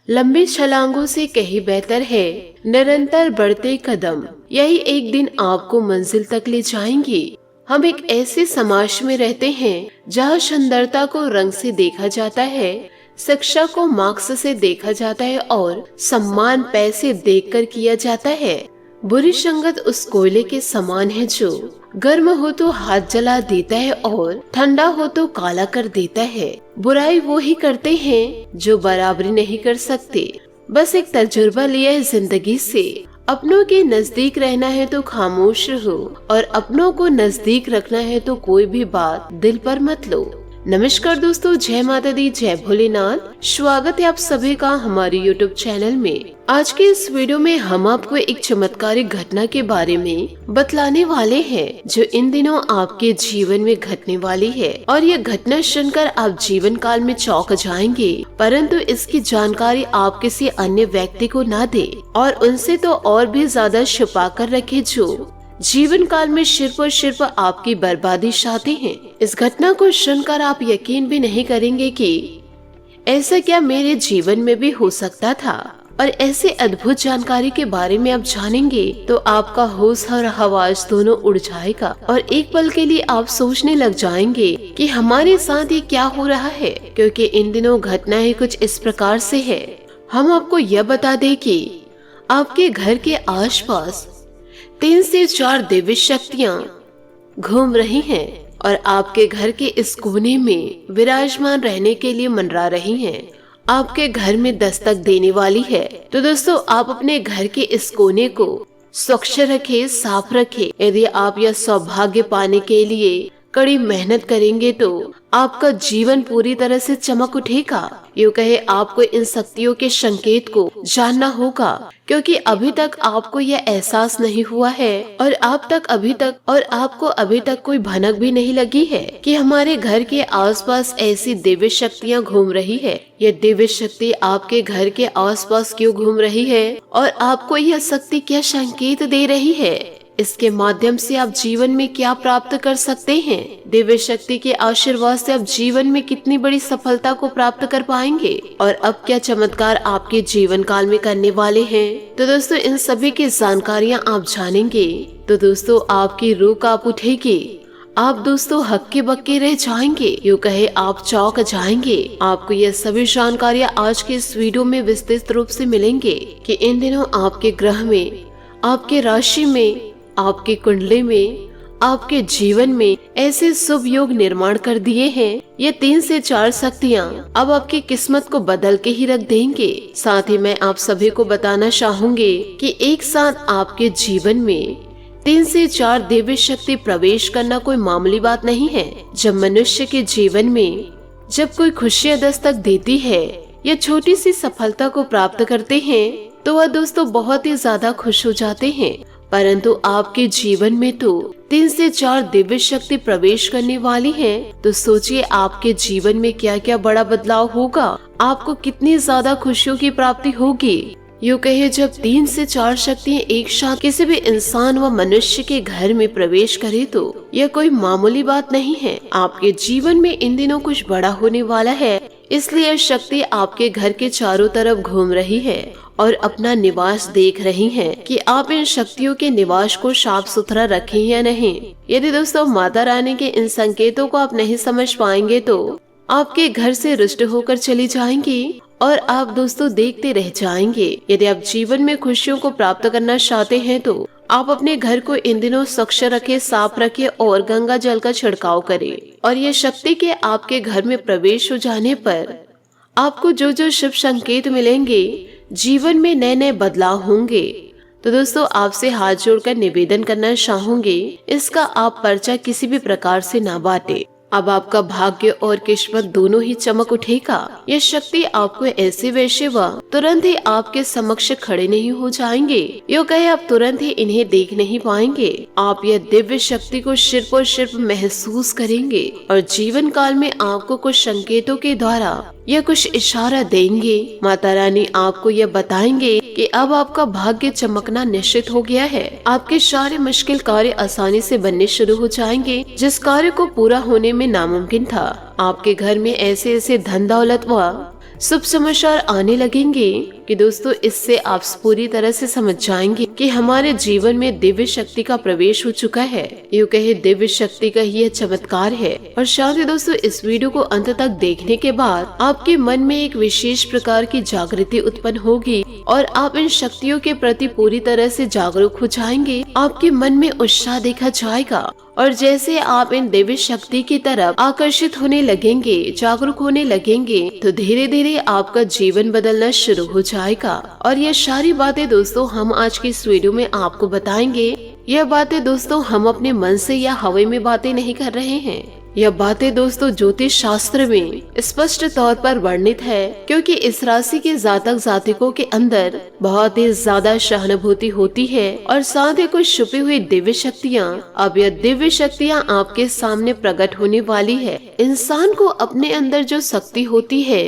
लंबी छलांगों से कहीं बेहतर है निरंतर बढ़ते कदम। यही एक दिन आपको मंजिल तक ले जाएंगे। हम एक ऐसे समाज में रहते हैं जहाँ सुंदरता को रंग से देखा जाता है, शिक्षा को मार्क्स से देखा जाता है और सम्मान पैसे देखकर किया जाता है। बुरी संगत उस कोयले के समान है जो गर्म हो तो हाथ जला देता है और ठंडा हो तो काला कर देता है। बुराई वो ही करते हैं जो बराबरी नहीं कर सकते। बस एक तजुर्बा लिया है जिंदगी से। अपनों के नजदीक रहना है तो खामोश रहो और अपनों को नजदीक रखना है तो कोई भी बात दिल पर मत लो। नमस्कार दोस्तों, जय माता दी, जय भोलेनाथ। स्वागत है आप सभी का हमारे YouTube चैनल में। आज के इस वीडियो में हम आपको एक चमत्कारिक घटना के बारे में बतलाने वाले हैं जो इन दिनों आपके जीवन में घटने वाली है। और ये घटना सुनकर आप जीवन काल में चौंक जाएंगे, परंतु इसकी जानकारी आप किसी अन्य व्यक्ति को ना दे और उनसे तो और भी ज्यादा छुपा कर रखे जो जीवन काल में सिर्फ और सिर्फ आपकी बर्बादी चाहते हैं। इस घटना को सुनकर आप यकीन भी नहीं करेंगे कि ऐसा क्या मेरे जीवन में भी हो सकता था। और ऐसे अद्भुत जानकारी के बारे में आप जानेंगे तो आपका होश और हवास दोनों उड़ जाएगा और एक पल के लिए आप सोचने लग जाएंगे कि हमारे साथ ये क्या हो रहा है, क्योंकि इन दिनों घटनाएं कुछ इस प्रकार से है। हम आपको यह बता दें कि आपके घर के आसपास 3 से 4 दिव्य शक्तियाँ घूम रही हैं और आपके घर के इस कोने में विराजमान रहने के लिए मंडरा रही हैं। आपके घर में दस्तक देने वाली है। तो दोस्तों, आप अपने घर के इस कोने को स्वच्छ रखें, साफ रखें। यदि आप यह सौभाग्य पाने के लिए कड़ी मेहनत करेंगे तो आपका जीवन पूरी तरह से चमक उठेगा। यूँ कहे, आपको इन शक्तियों के संकेत को जानना होगा, क्योंकि अभी तक आपको यह एहसास नहीं हुआ है और आपको अभी तक कोई भनक भी नहीं लगी है कि हमारे घर के आसपास ऐसी दिव्य शक्तियाँ घूम रही है। ये दिव्य शक्ति आपके घर के आसपास क्यों घूम रही है और आपको यह शक्ति क्या संकेत दे रही है, इसके माध्यम से आप जीवन में क्या प्राप्त कर सकते हैं। दिव्य शक्ति के आशीर्वाद से आप जीवन में कितनी बड़ी सफलता को प्राप्त कर पाएंगे और अब क्या चमत्कार आपके जीवन काल में करने वाले हैं। तो दोस्तों, इन सभी की जानकारियाँ आप जानेंगे तो दोस्तों आपकी रूह कांप उठेगी। आप दोस्तों हक्के बक्के रह जाएंगे, यूँ कहे आप चौंक जाएंगे। आपको यह सभी जानकारियाँ आज के इस वीडियो में विस्तृत रूप से मिलेंगे कि इन दिनों आपके ग्रह में, आपके राशि में, आपके कुंडली में, आपके जीवन में ऐसे शुभ योग निर्माण कर दिए हैं। ये 3 से 4 शक्तियाँ अब आपकी किस्मत को बदल के ही रख देंगे। साथ ही मैं आप सभी को बताना चाहूंगी कि एक साथ आपके जीवन में 3 से 4 दिव्य शक्ति प्रवेश करना कोई मामूली बात नहीं है। जब मनुष्य के जीवन में जब कोई खुशियाँ दस्तक देती है या छोटी सी सफलता को प्राप्त करते हैं तो वह दोस्तों बहुत ही ज्यादा खुश हो जाते हैं। परंतु आपके जीवन में तो 3 से 4 दिव्य शक्ति प्रवेश करने वाली है। तो सोचिए आपके जीवन में क्या क्या बड़ा बदलाव होगा, आपको कितनी ज्यादा खुशियों की प्राप्ति होगी। यूँ कहे, जब 3 से 4 शक्तियाँ एक साथ किसी भी इंसान व मनुष्य के घर में प्रवेश करे तो यह कोई मामूली बात नहीं है। आपके जीवन में इन दिनों कुछ बड़ा होने वाला है, इसलिए यह शक्ति आपके घर के चारों तरफ घूम रही है और अपना निवास देख रही हैं कि आप इन शक्तियों के निवास को साफ सुथरा रखें या नहीं। यदि दोस्तों माता रानी के इन संकेतों को आप नहीं समझ पाएंगे तो आपके घर से रुष्ट होकर चली जाएंगी और आप दोस्तों देखते रह जाएंगे। यदि आप जीवन में खुशियों को प्राप्त करना चाहते हैं तो आप अपने घर को इन दिनों स्वच्छ रखें, साफ रखें और गंगा जल का छिड़काव करें। और ये शक्ति के आपके घर में प्रवेश हो जाने पर आपको जो जो शुभ संकेत मिलेंगे, जीवन में नए नए बदलाव होंगे। तो दोस्तों आपसे हाथ जोड़कर निवेदन करना चाहूंगी, इसका आप पर्चा किसी भी प्रकार से ना बांटे। अब आपका भाग्य और किस्मत दोनों ही चमक उठेगा। यह शक्ति आपको ऐसे वैसे व तुरंत ही आपके समक्ष खड़े नहीं हो जाएंगे, यूँ कहे आप तुरंत ही इन्हें देख नहीं पाएंगे। आप यह दिव्य शक्ति को सिर्फ और सिर्फ महसूस करेंगे और जीवन काल में आपको कुछ संकेतों के द्वारा यह कुछ इशारा देंगे। माता रानी आपको यह बताएंगे कि अब आपका भाग्य चमकना निश्चित हो गया है। आपके सारे मुश्किल कार्य आसानी से बनने शुरू हो जाएंगे। जिस कार्य को पूरा होने में नामुमकिन था, आपके घर में ऐसे ऐसे धन दौलत व शुभ समाचार आने लगेंगे कि दोस्तों इससे आप पूरी तरह से समझ जाएंगे कि हमारे जीवन में दिव्य शक्ति का प्रवेश हो चुका है। यूँ कहे दिव्य शक्ति का ही चमत्कार है। और साथ ही दोस्तों इस वीडियो को अंत तक देखने के बाद आपके मन में एक विशेष प्रकार की जागृति उत्पन्न होगी और आप इन शक्तियों के प्रति पूरी तरह से जागरूक हो जाएंगे। आपके मन में उत्साह देखा जाएगा और जैसे आप इन दिव्य शक्ति की तरफ आकर्षित होने लगेंगे, जागरूक होने लगेंगे, तो धीरे धीरे आपका जीवन बदलना शुरू हो जाएगा। और ये सारी बातें दोस्तों हम आज की इस वीडियो में आपको बताएंगे। यह बातें दोस्तों हम अपने मन से या हवा में बातें नहीं कर रहे हैं। यह बातें दोस्तों ज्योतिष शास्त्र में स्पष्ट तौर पर वर्णित है, क्योंकि इस राशि के जातक जातिकों के अंदर बहुत ही ज्यादा सहानुभूति होती है और साथ ही कुछ छुपी हुई दिव्य शक्तियाँ। अब यह दिव्य शक्तियाँ आपके सामने प्रकट होने वाली है। इंसान को अपने अंदर जो शक्ति होती है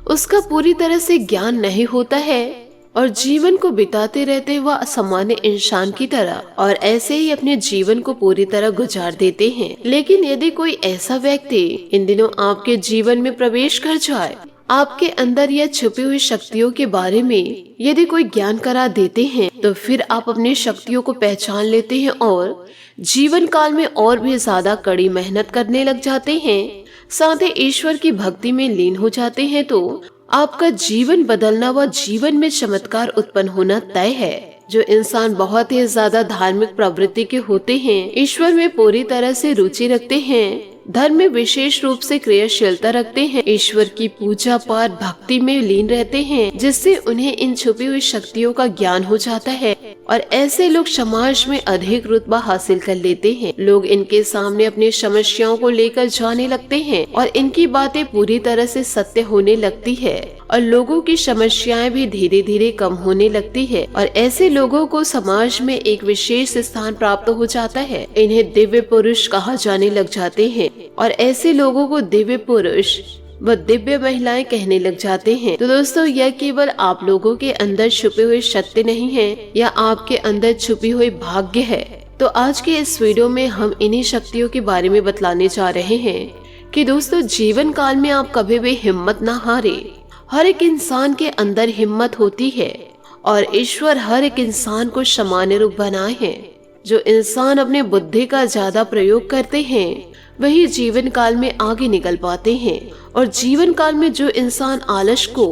उसका पूरी तरह से ज्ञान नहीं होता है और जीवन को बिताते रहते वह सामान्य इंसान की तरह और ऐसे ही अपने जीवन को पूरी तरह गुजार देते हैं। लेकिन यदि कोई ऐसा व्यक्ति इन दिनों आपके जीवन में प्रवेश कर जाए, आपके अंदर यह छुपी हुई शक्तियों के बारे में यदि कोई ज्ञान करा देते हैं, तो फिर आप अपनी शक्तियों को पहचान लेते हैं और जीवन काल में और भी ज्यादा कड़ी मेहनत करने लग जाते हैं। साथ ही ईश्वर की भक्ति में लीन हो जाते हैं, तो आपका जीवन बदलना व जीवन में चमत्कार उत्पन्न होना तय है। जो इंसान बहुत ही ज्यादा धार्मिक प्रवृत्ति के होते हैं, ईश्वर में पूरी तरह से रुचि रखते हैं, धर्म में विशेष रूप से क्रियाशीलता रखते हैं, ईश्वर की पूजा पाठ भक्ति में लीन रहते हैं, जिससे उन्हें इन छुपी हुई शक्तियों का ज्ञान हो जाता है और ऐसे लोग समाज में अधिक रुतबा हासिल कर लेते हैं। लोग इनके सामने अपनी समस्याओं को लेकर जाने लगते हैं और इनकी बातें पूरी तरह से सत्य होने लगती है और लोगों की समस्याएं भी धीरे धीरे कम होने लगती है और ऐसे लोगों को समाज में एक विशेष स्थान प्राप्त हो जाता है। इन्हें दिव्य पुरुष कहा जाने लग जाते हैं और ऐसे लोगों को दिव्य पुरुष व दिव्य महिलाएं कहने लग जाते हैं। तो दोस्तों यह केवल आप लोगों के अंदर छुपे हुए सत्य नहीं है, या आपके अंदर छुपी हुई भाग्य है। तो आज के इस वीडियो में हम इन्हीं शक्तियों के बारे में बतलाने जा रहे हैं कि दोस्तों जीवन काल में आप कभी भी हिम्मत ना हारे। हर एक इंसान के अंदर हिम्मत होती है और ईश्वर हर एक इंसान को सामान्य रूप बनाए है। जो इंसान अपने बुद्धि का ज्यादा प्रयोग करते हैं वही जीवन काल में आगे निकल पाते हैं और जीवन काल में जो इंसान आलस को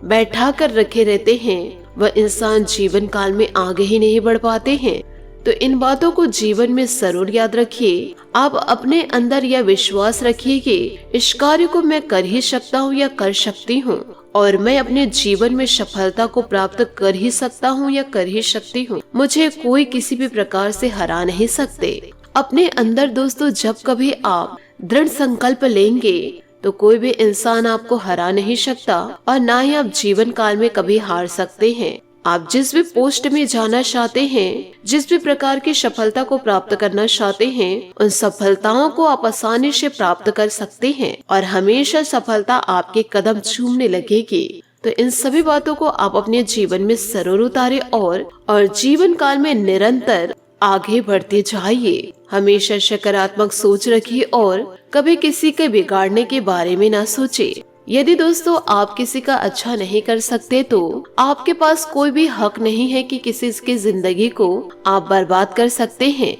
बैठा कर रखे रहते हैं वह इंसान जीवन काल में आगे ही नहीं बढ़ पाते हैं। तो इन बातों को जीवन में जरूर याद रखिए। आप अपने अंदर यह विश्वास रखिए कि इस कार्य को मैं कर ही सकता हूँ या कर सकती हूँ और मैं अपने जीवन में सफलता को प्राप्त कर ही सकता हूँ या कर ही सकती हूँ। मुझे कोई किसी भी प्रकार से हरा नहीं सकते। अपने अंदर दोस्तों जब कभी आप दृढ़ संकल्प लेंगे तो कोई भी इंसान आपको हरा नहीं सकता और ना ही आप जीवन काल में कभी हार सकते हैं। आप जिस भी पोस्ट में जाना चाहते हैं, जिस भी प्रकार की सफलता को प्राप्त करना चाहते हैं, उन सफलताओं को आप आसानी से प्राप्त कर सकते हैं और हमेशा सफलता आपके कदम चूमने लगेगी। तो इन सभी बातों को आप अपने जीवन में जरूर उतारे और जीवन काल में निरंतर आगे बढ़ते जाइए। हमेशा सकारात्मक सोच रखिए और कभी किसी के बिगाड़ने के बारे में ना सोचे। यदि दोस्तों आप किसी का अच्छा नहीं कर सकते तो आपके पास कोई भी हक नहीं है कि किसी की जिंदगी को आप बर्बाद कर सकते हैं।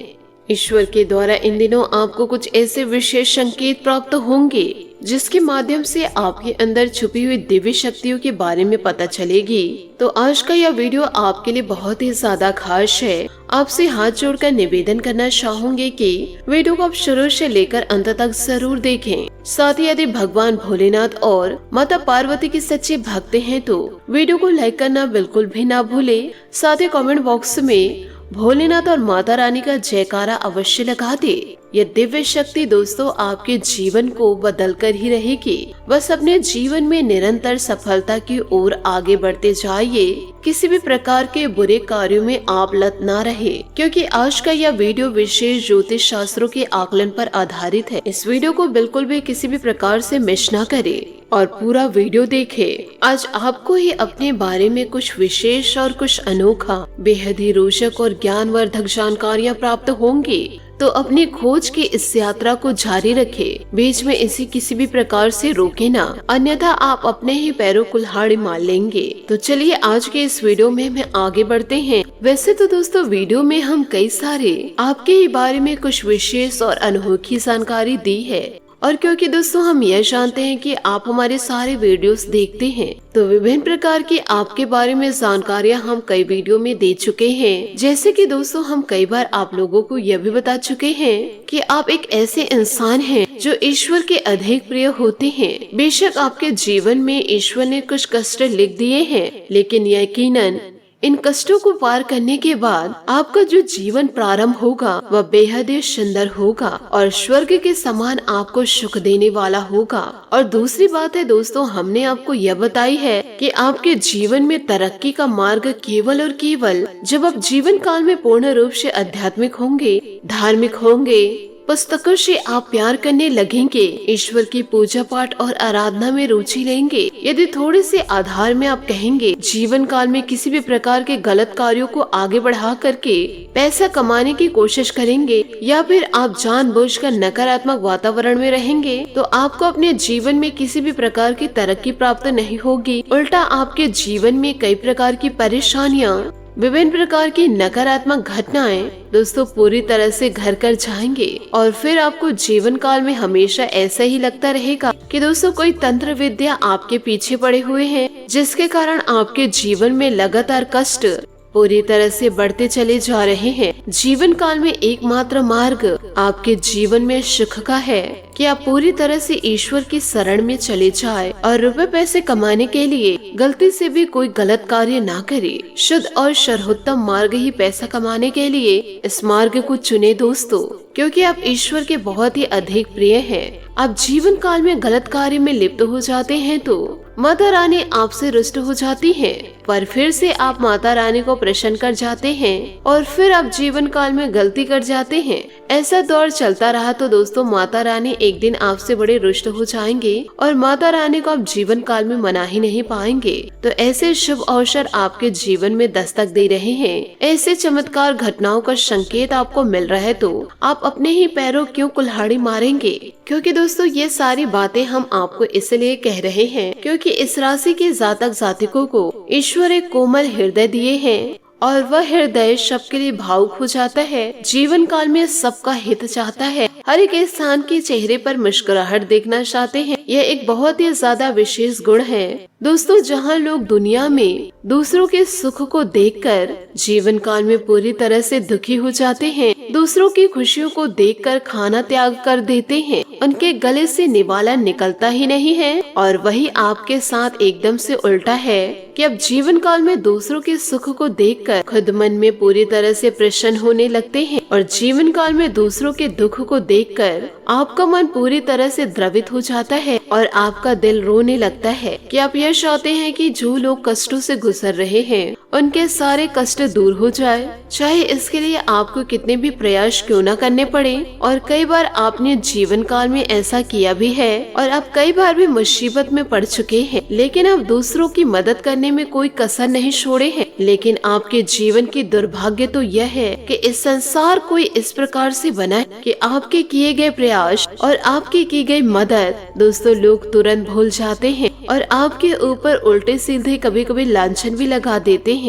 ईश्वर के द्वारा इन दिनों आपको कुछ ऐसे विशेष संकेत प्राप्त होंगे जिसके माध्यम से आपके अंदर छुपी हुई दिव्य शक्तियों के बारे में पता चलेगी। तो आज का यह वीडियो आपके लिए बहुत ही ज्यादा खास है। आपसे हाथ जोड़कर निवेदन करना चाहूंगी कि वीडियो को आप शुरू से लेकर अंत तक जरूर देखें। साथ ही यदि भगवान भोलेनाथ और माता पार्वती की सच्चे भक्त हैं तो वीडियो को लाइक करना बिल्कुल भी ना भूले। साथ ही कमेंट बॉक्स में भोलेनाथ और माता रानी का जयकारा अवश्य लगा दे। यह दिव्य शक्ति दोस्तों आपके जीवन को बदल कर ही रहेगी। बस अपने जीवन में निरंतर सफलता की ओर आगे बढ़ते जाइए। किसी भी प्रकार के बुरे कार्यों में आप लत ना रहे, क्योंकि आज का यह वीडियो विशेष ज्योतिष शास्त्रों के आकलन पर आधारित है। इस वीडियो को बिल्कुल भी किसी भी प्रकार से मिस ना करे। और पूरा वीडियो देखें। आज आपको ही अपने बारे में कुछ विशेष और कुछ अनोखा, बेहद ही रोचक और ज्ञानवर्धक जानकारियाँ प्राप्त होंगी। तो अपनी खोज की इस यात्रा को जारी रखें, बीच में इसे किसी भी प्रकार से रोके ना, अन्यथा आप अपने ही पैरों कुल्हाड़ी मार लेंगे। तो चलिए आज के इस वीडियो में हम आगे बढ़ते हैं। वैसे तो दोस्तों वीडियो में हम कई सारे आपके ही बारे में कुछ विशेष और अनोखी जानकारी दी है, और क्योंकि दोस्तों हम यह जानते हैं कि आप हमारे सारे वीडियोस देखते हैं, तो विभिन्न प्रकार की आपके बारे में जानकारियां हम कई वीडियो में दे चुके हैं। जैसे कि दोस्तों हम कई बार आप लोगों को यह भी बता चुके हैं कि आप एक ऐसे इंसान हैं जो ईश्वर के अधिक प्रिय होते हैं। बेशक आपके जीवन में ईश्वर ने कुछ कष्ट लिख दिए हैं, लेकिन यकीनन इन कष्टों को पार करने के बाद आपका जो जीवन प्रारंभ होगा वह बेहद ही सुंदर होगा और स्वर्ग के समान आपको सुख देने वाला होगा। और दूसरी बात है दोस्तों, हमने आपको यह बताई है कि आपके जीवन में तरक्की का मार्ग केवल और केवल जब आप जीवन काल में पूर्ण रूप से आध्यात्मिक होंगे, धार्मिक होंगे, पुस्तकों से आप प्यार करने लगेंगे, ईश्वर की पूजा पाठ और आराधना में रुचि लेंगे। यदि थोड़े से आधार में आप कहेंगे, जीवन काल में किसी भी प्रकार के गलत कार्यों को आगे बढ़ा करके पैसा कमाने की कोशिश करेंगे, या फिर आप जानबूझकर नकारात्मक वातावरण में रहेंगे, तो आपको अपने जीवन में किसी भी प्रकार की तरक्की प्राप्त नहीं होगी। उल्टा आपके जीवन में कई प्रकार की परेशानियाँ, विभिन्न प्रकार की नकारात्मक घटनाएं दोस्तों पूरी तरह से घर कर जाएंगे। और फिर आपको जीवन काल में हमेशा ऐसा ही लगता रहेगा कि दोस्तों कोई तंत्र विद्या आपके पीछे पड़े हुए हैं, जिसके कारण आपके जीवन में लगातार कष्ट पूरी तरह से बढ़ते चले जा रहे हैं। जीवन काल में एकमात्र मार्ग आपके जीवन में सुख का है कि आप पूरी तरह से ईश्वर की शरण में चले जाए और रुपए पैसे कमाने के लिए गलती से भी कोई गलत कार्य ना करे। शुद्ध और सर्वोत्तम मार्ग ही पैसा कमाने के लिए इस मार्ग को चुने दोस्तों, क्योंकि आप ईश्वर के बहुत ही अधिक प्रिय हैं। आप जीवन काल में गलत कार्य में लिप्त हो जाते हैं तो माता रानी आपसे रुष्ट हो जाती है, पर फिर से आप माता रानी को प्रसन्न कर जाते हैं और फिर आप जीवन काल में गलती कर जाते हैं। ऐसा दौर चलता रहा तो दोस्तों माता रानी एक दिन आपसे बड़े रुष्ट हो जाएंगे और माता रानी को आप जीवन काल में मना ही नहीं पाएंगे। तो ऐसे शुभ अवसर आपके जीवन में दस्तक दे रहे हैं, ऐसे चमत्कार घटनाओं का संकेत आपको मिल रहा है, तो आप अपने ही पैरों क्यों कुल्हाड़ी मारेंगे? क्योंकि दोस्तों ये सारी बातें हम आपको इसलिए कह रहे हैं क्योंकि इस राशि के जातक जातिकों को ईश्वर एक कोमल हृदय दिए हैं और वह हृदय सबके लिए भावुक हो जाता है। जीवन काल में सबका हित चाहता है, हर एक इंसान के चेहरे पर मुस्कुराहट देखना चाहते हैं। यह एक बहुत ही ज्यादा विशेष गुण है दोस्तों। जहाँ लोग दुनिया में दूसरों के सुख को देखकर जीवन काल में पूरी तरह से दुखी हो जाते हैं, दूसरों की खुशियों को देखकर खाना त्याग कर देते हैं, उनके गले से निवाला निकलता ही नहीं है। और वही आपके साथ एकदम से उल्टा है कि अब जीवन काल में दूसरों के सुख को देखकर खुद मन में पूरी तरह से प्रसन्न होने लगते हैं और जीवन काल में दूसरों के दुख को देखकर आपका मन पूरी तरह से द्रवित हो जाता है और आपका दिल रोने लगता है कि आप यह चाहते हैं कि जो लोग कष्टों से गुजर रहे हैं उनके सारे कष्ट दूर हो जाए, चाहे इसके लिए आपको कितने भी प्रयास क्यों न करने पड़े। और कई बार आपने जीवन काल में ऐसा किया भी है और आप कई बार भी मुसीबत में पड़ चुके हैं, लेकिन आप दूसरों की मदद करने में कोई कसर नहीं छोड़े हैं। लेकिन आपके जीवन की दुर्भाग्य तो यह है कि इस संसार कोई इस प्रकार से बना है कि आपके किए गए प्रयास और आपकी की गई मदद दोस्तों लोग तुरंत भूल जाते हैं और आपके ऊपर उल्टे सीधे कभी कभी लांछन भी लगा देते हैं।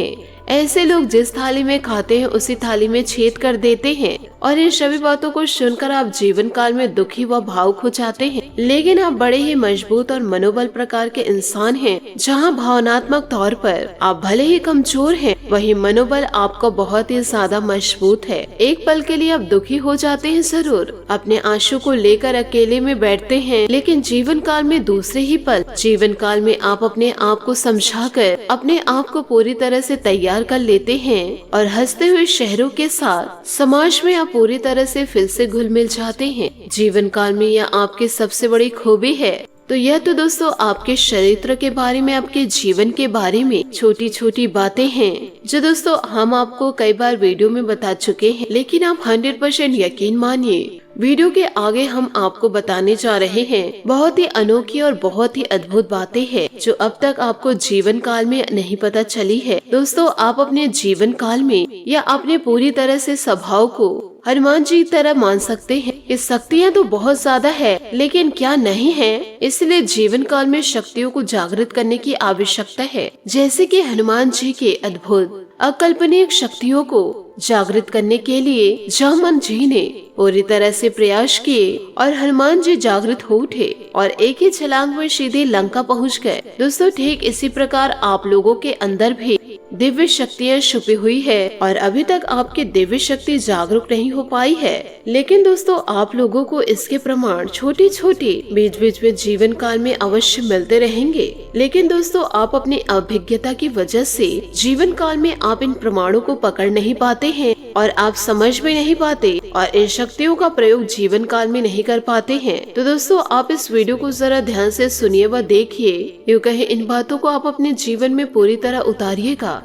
ऐसे लोग जिस थाली में खाते हैं उसी थाली में छेद कर देते हैं और इन सभी बातों को सुनकर आप जीवन काल में दुखी व भावुक हो जाते हैं। लेकिन आप बड़े ही मजबूत और मनोबल प्रकार के इंसान हैं, जहां भावनात्मक तौर पर आप भले ही कमजोर हैं, वही मनोबल आपका बहुत ही ज्यादा मजबूत है। एक पल के लिए आप दुखी हो जाते हैं जरूर, अपने आंसू को लेकर अकेले में बैठते हैं, लेकिन जीवन काल में दूसरे ही पल जीवन काल में आप अपने आप को समझाकर अपने आप को पूरी तरह से तैयार कर लेते हैं और हंसते हुए शहरों के साथ समाज में आप पूरी तरह से फिर से घुल मिल जाते हैं। जीवन काल में यह आपकी सबसे बड़ी खूबी है। तो यह तो दोस्तों आपके चरित्र के बारे में, आपके जीवन के बारे में छोटी छोटी बातें हैं जो दोस्तों हम आपको कई बार वीडियो में बता चुके हैं, लेकिन आप 100% यकीन मानिए वीडियो के आगे हम आपको बताने जा रहे हैं बहुत ही अनोखी और बहुत ही अद्भुत बातें हैं जो अब तक आपको जीवन काल में नहीं पता चली है। दोस्तों, आप अपने जीवन काल में या अपने पूरी तरह से स्वभाव को हनुमान जी की तरह मान सकते हैं। ये शक्तियाँ तो बहुत ज्यादा है, लेकिन क्या नहीं है, इसलिए जीवन काल में शक्तियों को जागृत करने की आवश्यकता है। जैसे कि हनुमान जी के अद्भुत अकल्पनीय शक्तियों को जागृत करने के लिए जामन जी ने पूरी तरह से प्रयास किए और हनुमान जी जागृत हो उठे और एक ही छलांग में सीधे लंका पहुंच गए। दोस्तों, ठीक इसी प्रकार आप लोगों के अंदर भी दिव्य शक्तियाँ छुपी हुई है और अभी तक आपकी दिव्य शक्ति जागरूक नहीं हो पाई है। लेकिन दोस्तों, आप लोगों को इसके प्रमाण छोटी छोटी बीच बीच में जीवन काल में अवश्य मिलते रहेंगे। लेकिन दोस्तों, आप अपनी अभिज्ञता की वजह से जीवन काल में आप इन प्रमाणों को पकड़ नहीं पाते हैं और आप समझ भी नहीं पाते और इन शक्तियों का प्रयोग जीवन काल में नहीं कर पाते हैं। तो दोस्तों, आप इस वीडियो को जरा ध्यान से सुनिए व देखिए, यूँ कहे इन बातों को आप अपने जीवन में पूरी तरह उतारिएगा।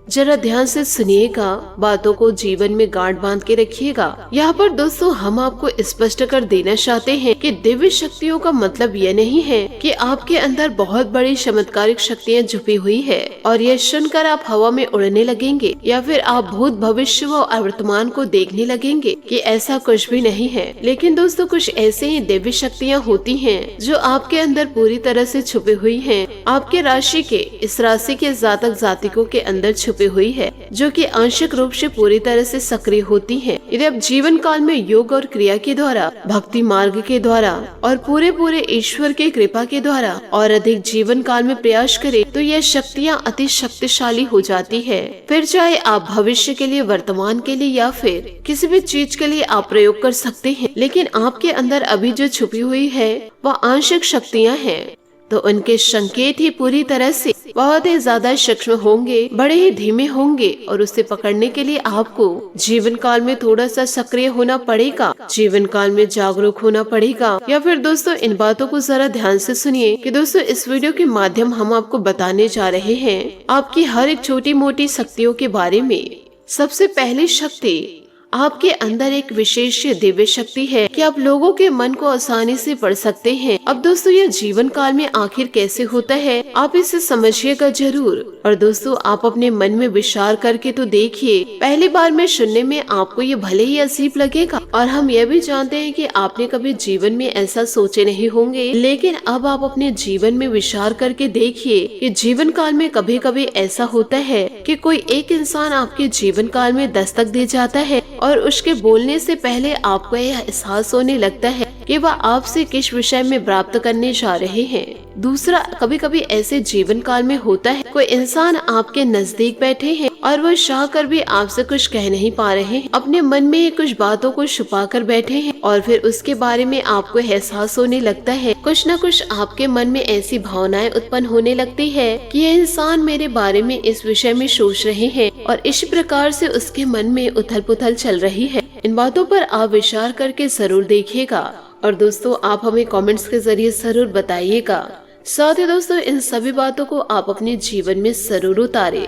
जरा ध्यान से सुनिएगा, बातों को जीवन में गांठ बांध के रखिएगा। यहाँ पर दोस्तों, हम आपको स्पष्ट कर देना चाहते हैं कि दिव्य शक्तियों का मतलब यह नहीं है कि आपके अंदर बहुत बड़ी चमत्कारिक शक्तियाँ छुपी हुई है और यह सुनकर आप हवा में उड़ने लगेंगे या फिर आप भूत भविष्य व वर्तमान को देखने लगेंगे कि ऐसा कुछ भी नहीं है। लेकिन दोस्तों, कुछ ऐसे ही दिव्य शक्तियाँ होती हैं जो आपके अंदर पूरी तरह से छुपी हुई हैं। आपके राशि के इस राशि के जातक जातिकों के अंदर छुपी हुई है, जो कि आंशिक रूप से पूरी तरह से सक्रिय होती है। यदि आप जीवन काल में योग और क्रिया के द्वारा, भक्ति मार्ग के द्वारा और पूरे ईश्वर के कृपा के द्वारा और अधिक जीवन काल में प्रयास करें तो यह शक्तियाँ अति शक्तिशाली हो जाती है। फिर चाहे आप भविष्य के लिए, वर्तमान के लिए या फिर किसी भी चीज के लिए आप प्रयोग कर सकते हैं। लेकिन आपके अंदर अभी जो छुपी हुई है वह आंशिक शक्तियाँ हैं, तो उनके संकेत ही पूरी तरह से बहुत ही ज्यादा सूक्ष्म होंगे, बड़े ही धीमे होंगे और उसे पकड़ने के लिए आपको जीवन काल में थोड़ा सा सक्रिय होना पड़ेगा, जीवन काल में जागरूक होना पड़ेगा। या फिर दोस्तों, इन बातों को जरा ध्यान से सुनिए कि दोस्तों, इस वीडियो के माध्यम हम आपको बताने जा रहे हैं आपकी हर एक छोटी मोटी शक्तियों के बारे में। सबसे पहली शक्ति, आपके अंदर एक विशेष दिव्य शक्ति है कि आप लोगों के मन को आसानी से पढ़ सकते हैं। अब दोस्तों, यह जीवन काल में आखिर कैसे होता है, आप इसे समझिएगा जरूर। और दोस्तों, आप अपने मन में विचार करके तो देखिए। पहली बार में सुनने में आपको ये भले ही अजीब लगेगा और हम यह भी जानते हैं कि आपने कभी जीवन में ऐसा सोचे नहीं होंगे, लेकिन अब आप अपने जीवन में विचार करके देखिए कि जीवन काल में कभी कभी ऐसा होता है कि कोई एक इंसान आपके जीवन काल में दस्तक दे जाता है और उसके बोलने से पहले आपको यह एहसास होने लगता है कि वह आपसे किस विषय में प्राप्त करने जा रहे हैं। दूसरा, कभी कभी ऐसे जीवन काल में होता है कोई इंसान आपके नजदीक बैठे हैं और वह चाह कर भी आपसे कुछ कह नहीं पा रहे हैं, अपने मन में कुछ बातों को छुपा कर बैठे हैं और फिर उसके बारे में आपको एहसास होने लगता है, कुछ न कुछ आपके मन में ऐसी भावनाएं उत्पन्न होने लगती है कि यह इंसान मेरे बारे में इस विषय में सोच रहे हैं और इस प्रकार से उसके मन में उथल पुथल चल रही है। इन बातों पर आप विचार करके जरूर देखिएगा और दोस्तों, आप हमें कमेंट्स के जरिए जरूर बताइएगा। साथ ही दोस्तों, इन सभी बातों को आप अपने जीवन में जरूर उतारें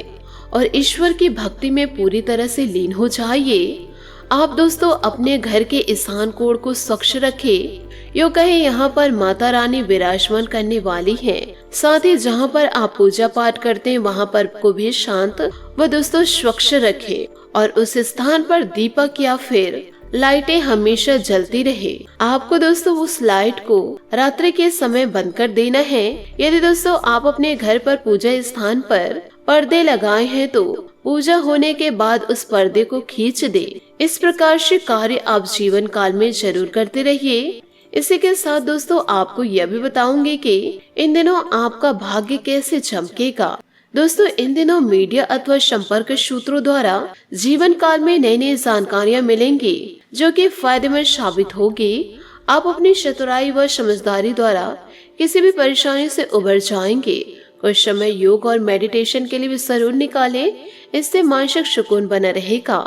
और ईश्वर की भक्ति में पूरी तरह से लीन हो जाइए। आप दोस्तों, अपने घर के ईशान कोण को स्वच्छ रखें, यो कहे यहाँ पर माता रानी विराजमान करने वाली हैं। साथ ही जहाँ पर आप पूजा पाठ करते हैं वहाँ पर को भी शांत व दोस्तों स्वच्छ रखें और उस स्थान पर दीपक या फिर लाइटें हमेशा जलती रहे। आपको दोस्तों उस लाइट को रात्रि के समय बंद कर देना है। यदि दोस्तों आप अपने घर पर पूजा स्थान पर पर्दे लगाए हैं तो पूजा होने के बाद उस पर्दे को खींच दे। इस प्रकार से कार्य आप जीवन काल में जरूर करते रहिए। इसी के साथ दोस्तों आपको यह भी बताऊंगी कि इन दिनों आपका भाग्य कैसे चमकेगा। दोस्तों, इन दिनों मीडिया अथवा संपर्क सूत्रों द्वारा जीवन काल में नई नई जानकारियाँ मिलेंगी जो कि फायदेमंद साबित होगी। आप अपनी चतुराई व समझदारी द्वारा किसी भी परेशानी से उबर जाएंगे। कुछ समय योग और मेडिटेशन के लिए भी जरूर निकालें, इससे मानसिक सुकून बना रहेगा।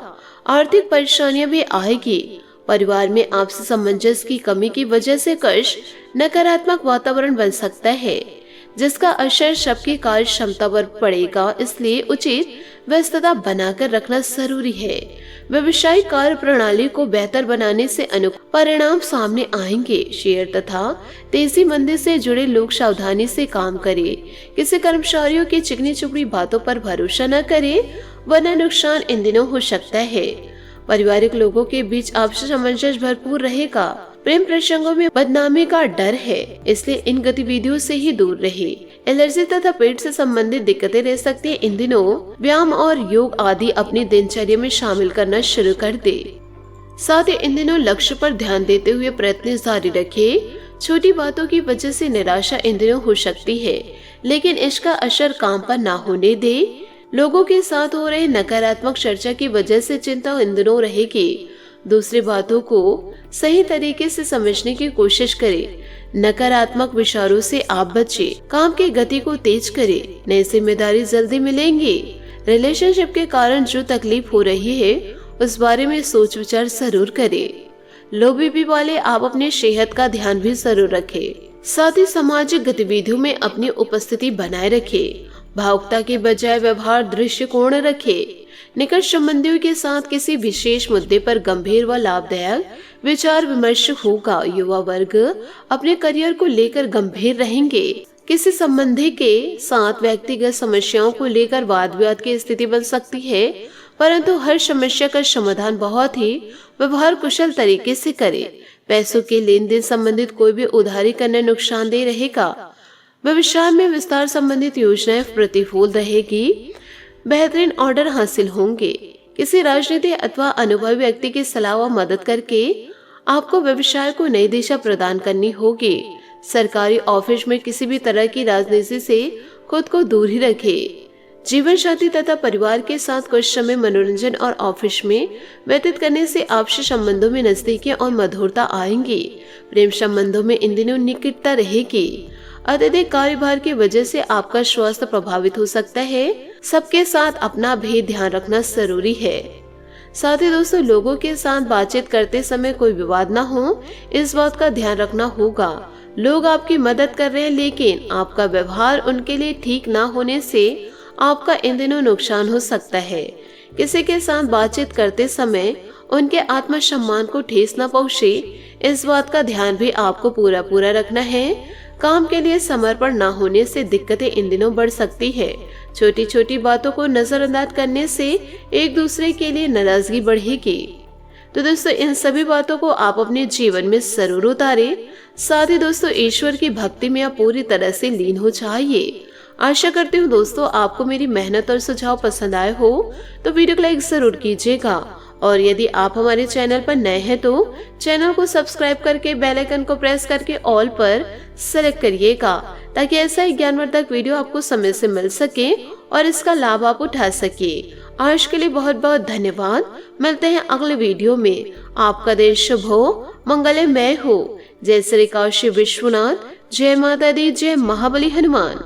आर्थिक परेशानियां भी आएगी। परिवार में आपसी सामंजस्य की कमी की वजह से कुछ नकारात्मक वातावरण बन सकता है जिसका असर सबकी कार्य क्षमता पर पड़ेगा, इसलिए उचित व्यस्तता बनाकर रखना जरूरी है। व्यवसायिक कार्य प्रणाली को बेहतर बनाने से अनुकूल परिणाम सामने आएंगे। शेयर तथा तेजी मंदी से जुड़े लोग सावधानी से काम करें। किसी कर्मचारियों की चिकनी चुपड़ी बातों पर भरोसा न करें, वरना नुकसान इन दिनों हो सकता है। पारिवारिक लोगों के बीच आपसी सामंजस्य भरपूर रहेगा। प्रेम प्रसंगों में बदनामी का डर है, इसलिए इन गतिविधियों से ही दूर रहे। एलर्जी तथा पेट से संबंधित दिक्कतें रह सकती हैं। इन दिनों व्यायाम और योग आदि अपनी दिनचर्या में शामिल करना शुरू कर दे। साथ ही इन दिनों लक्ष्य पर ध्यान देते हुए प्रयत्न जारी रखें। छोटी बातों की वजह से निराशा इन दिनों हो सकती है, लेकिन इसका असर काम पर ना होने दे। लोगों के साथ हो रहे नकारात्मक चर्चा की वजह से चिंता इन दिनों रहेगी। दूसरी बातों को सही तरीके से समझने की कोशिश करें। नकारात्मक विचारों से आप बचें। काम की गति को तेज करें। नई जिम्मेदारी जल्दी मिलेंगी। रिलेशनशिप के कारण जो तकलीफ हो रही है, उस बारे में सोच विचार जरूर करें। लो बीपी वाले आप अपने सेहत का ध्यान भी जरूर रखें। साथ ही सामाजिक गतिविधियों में अपनी उपस्थिति बनाए रखें। भावुकता के बजाय व्यवहार दृष्टिकोण रखें। निकट संबंधियों के साथ किसी विशेष मुद्दे पर गंभीर व लाभदायक विचार विमर्श होगा। युवा वर्ग अपने करियर को लेकर गंभीर रहेंगे। किसी संबंधी के साथ व्यक्तिगत समस्याओं को लेकर वाद विवाद की स्थिति बन सकती है, परंतु हर समस्या का समाधान बहुत ही व्यवहार कुशल तरीके से करें। पैसों के लेन देन संबंधित कोई भी उधारी करना नुकसानदेह रहेगा। व्यवसाय में विस्तार संबंधित योजनाएं प्रतिकूल रहेगी। बेहतरीन ऑर्डर हासिल होंगे। किसी राजनीतिक अथवा अनुभवी व्यक्ति की सलाह व मदद करके आपको व्यवसाय को नई दिशा प्रदान करनी होगी। सरकारी ऑफिस में किसी भी तरह की राजनीति से खुद को दूर ही रखें। जीवन साथी तथा परिवार के साथ कुछ समय मनोरंजन और ऑफिस में व्यतीत करने से आपसी संबंधों में नजदीकी और मधुरता आएंगी। प्रेम संबंधों में इन दिनों निकटता रहेगी। अत्यधिक कार्यभार की वजह से आपका स्वास्थ्य प्रभावित हो सकता है। सबके साथ अपना भी ध्यान रखना जरूरी है। साथ ही दोस्तों, लोगों के साथ बातचीत करते समय कोई विवाद ना हो, इस बात का ध्यान रखना होगा। लोग आपकी मदद कर रहे हैं, लेकिन आपका व्यवहार उनके लिए ठीक ना होने से आपका इन दिनों नुकसान हो सकता है। किसी के साथ बातचीत करते समय उनके आत्मसम्मान को ठेस न पहुंचे, इस बात का ध्यान भी आपको पूरा रखना है। काम के लिए समर्पण न होने से दिक्कतें इन दिनों बढ़ सकती है। छोटी छोटी बातों को नजरअंदाज करने से एक दूसरे के लिए नाराजगी बढ़ेगी। तो दोस्तों, इन सभी बातों को आप अपने जीवन में जरूर उतारें। साथ ही दोस्तों, ईश्वर की भक्ति में आप पूरी तरह से लीन हो जाइए। आशा करती हूँ दोस्तों, आपको मेरी मेहनत और सुझाव पसंद आए हो तो वीडियो को लाइक जरूर कीजिएगा। और यदि आप हमारे चैनल पर नए हैं तो चैनल को सब्सक्राइब करके बेल आइकन को प्रेस करके ऑल पर सेलेक्ट करिएगा, ताकि ऐसा ही ज्ञानवर्धक वीडियो आपको समय से मिल सके और इसका लाभ आप उठा सके। आज के लिए बहुत बहुत धन्यवाद। मिलते हैं अगले वीडियो में। आपका दिन शुभ हो, मंगलमय हो। जय श्री काशी विश्वनाथ, जय माता दी, जय महाबली हनुमान।